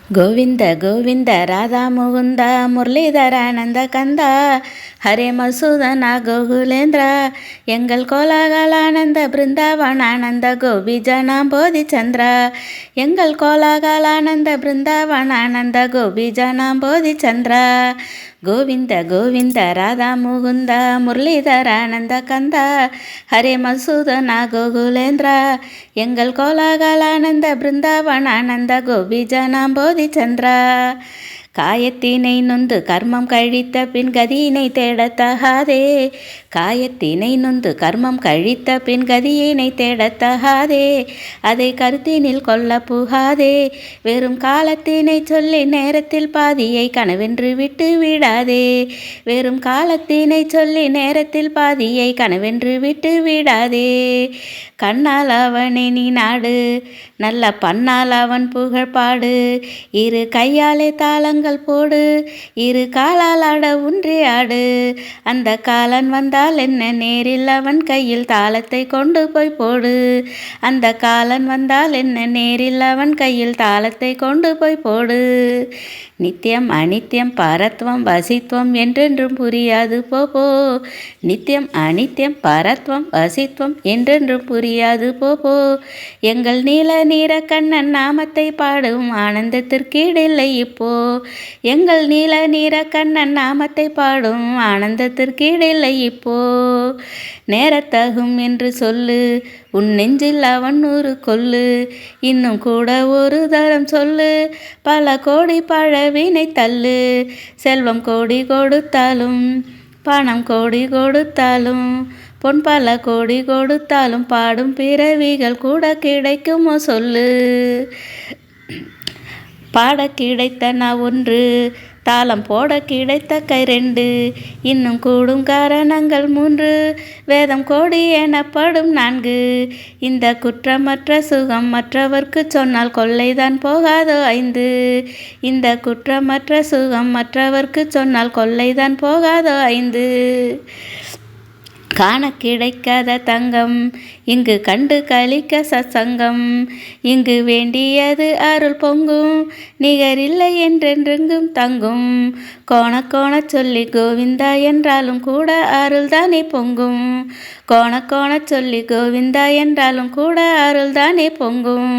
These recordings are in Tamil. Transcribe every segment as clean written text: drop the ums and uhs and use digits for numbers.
ಗೋವಿಂದ ಗೋವಿಂದ ರಾಧಾ ಮುಗುಂದ ಮುರಳೀಧರಾನಂದ ಕಂದ ஹரே மசூதனா கோகுலேந்திரா எங்கள் கோலாகலானந்த பிருந்தாவனானந்த கோபிஜனாம் போதிச்சந்திரா எங்கள் கோலாகலானந்த பிருந்தாவனானந்த கோபிஜனாம் போதிச்சந்திரா கோவிந்த கோவிந்த ராதா முகுந்த முரளீதரானந்த கந்தா ஹரே மசூதனா கோகுலேந்திரா எங்கள் கோலாகலானந்த பிருந்தாவனானந்த கோபிஜனாம் போதிச்சந்திரா காயத்தினை நொந்து கர்மம் கழித்த பின் கதியினை தேடத்தகாதே காயத்தினை நொந்து கர்மம் கழித்த பின் கதியினை தேடத்தகாதே அதை கருத்தினில் கொள்ள புகாதே வெறும் காலத்தினை சொல்லி நேரத்தில் பாதியை கனவென்று விட்டு விடாதே வெறும் காலத்தினை சொல்லி நேரத்தில் பாதியை கனவென்று விட்டு விடாதே கண்ணால் அவனை நீ நாடு நல்ல பன்னால் அவன் புகழ்பாடு இரு கையாலே தாளங்கள் போடு இரு காலால் ஆட ஒன்றே ஆடு அந்த காலன் வந்தால் என்ன நேரில் அவன் கையில் தாளத்தை கொண்டு போய் போடு அந்த காலன் வந்தால் என்ன நேரில் அவன் கையில் தாளத்தை கொண்டு போய் போடு நித்தியம் அனித்தியம் பரத்வம் வசித்வம் என்றென்றும் புரியாது போ நித்தியம் அனித்தியம் பரத்வம் வசித்வம் என்றென்றும் புரியாது போ எங்கள் நீல கண்ணன் நாமத்தை பாடும் ஆனந்தத்திற்கீடில்லை இப்போ எங்கள் நீல கண்ணன் நாமத்தை பாடும் ஆனந்தத்திற்கீடில்லை இப்போ நேரத்தகும் என்று சொல்லு உன் நெஞ்சில் அவன் 100 கொல்லு இன்னும் கூட ஒரு தரம் சொல்லு பல கோடி பழவினை தள்ளு செல்வம் கோடி கொடுத்தாலும் பணம் கோடி கொடுத்தாலும் பொன் பல கோடி கொடுத்தாலும் பாடும் பிறவிகள் கூட கிடைக்குமோ சொல்லு பாட கிடைத்த நான் 1 தாளம் போட கிடைத்த கை 2 இன்னும் கூடும் காரணங்கள் 3 வேதம் கோடி எனப்படும் 4 இந்த குற்றமற்ற சுகம் மற்றவர்க்கு சொன்னால் கொள்ளைதான் போகாதோ 5 இந்த குற்றமற்ற சுகம் மற்றவர்க்கு சொன்னால் கொள்ளைதான் போகாதோ 5 காண கிடைக்காத தங்கம் இங்கு கண்டு கழிக்க சத்சங்கம் இங்கு வேண்டியது அருள் பொங்கும் நிகரில்லை என்றென்றெங்கும் தங்கும் கோண சொல்லி கோவிந்தா என்றாலும் கூட அருள் தானே பொங்கும் கோண சொல்லி கோவிந்தா என்றாலும் கூட அருள் தானே பொங்கும்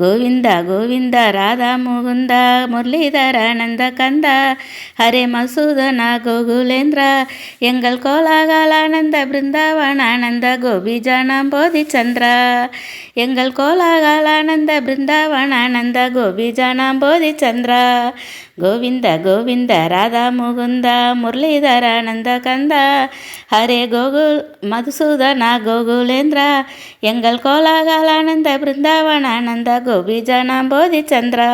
கோவிந்தா கோவிந்தா ராதா முகுந்தா முரளீதரானந்த கந்தா ஹரே மசூதனா கோகுலேந்திரா எங்கள் கோலாகலானந்த பிருந்தாவனானந்த கோபிஜனாம் போதிச்சந்திரா எங்கள் கோலாகலானந்த பிருந்தாவனானந்த கோபிஜனாம் போதிச்சந்திரா கோவிந்த கோவிந்த ராதா முகுந்தா முரளீதரானந்த கந்தா ஹரே மதுசூதனா கோகுலேந்திரா எங்கள் கோலாகலானந்த பிருந்தாவனானந்த கோபிஜனாம் போதிச்சந்திரா